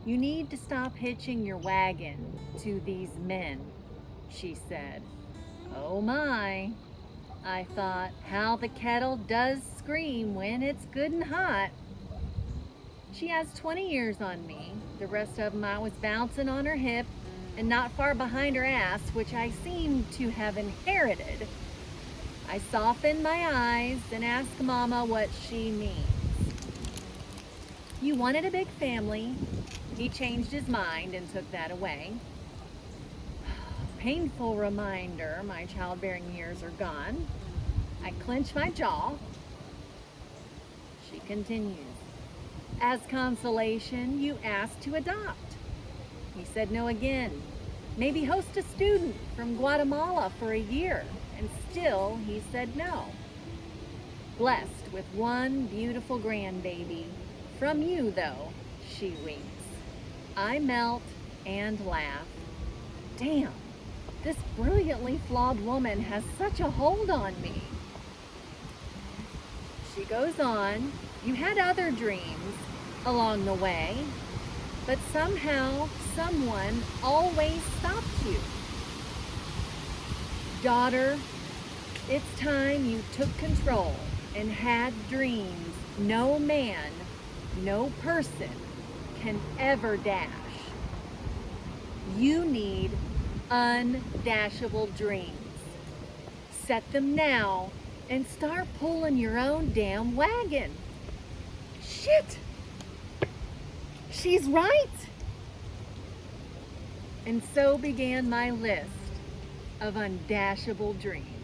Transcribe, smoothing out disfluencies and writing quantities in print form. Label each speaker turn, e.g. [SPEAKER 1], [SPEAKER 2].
[SPEAKER 1] You need to stop hitching your wagon to these men, she said. Oh my, I thought, how the kettle does scream when it's good and hot. She has 20 years on me. The rest of them I was bouncing on her hip and not far behind her ass, which I seem to have inherited. I soften my eyes and ask Mama what she means. You wanted a big family. He changed his mind and took that away. Painful reminder my childbearing years are gone. I clench my jaw. She continues. As consolation, you asked to adopt. He said no again. Maybe host a student from Guatemala for a year, and still he said no. Blessed with one beautiful grandbaby. From you, though, she winks. I melt and laugh. Damn, this brilliantly flawed woman has such a hold on me. She goes on, you had other dreams along the way, but somehow someone always stopped you. Daughter, it's time you took control and had dreams no man, no person can ever dash. You need undashable dreams. Set them now and start pulling your own damn wagon. Shit! She's right! And so began my list of undashable dreams.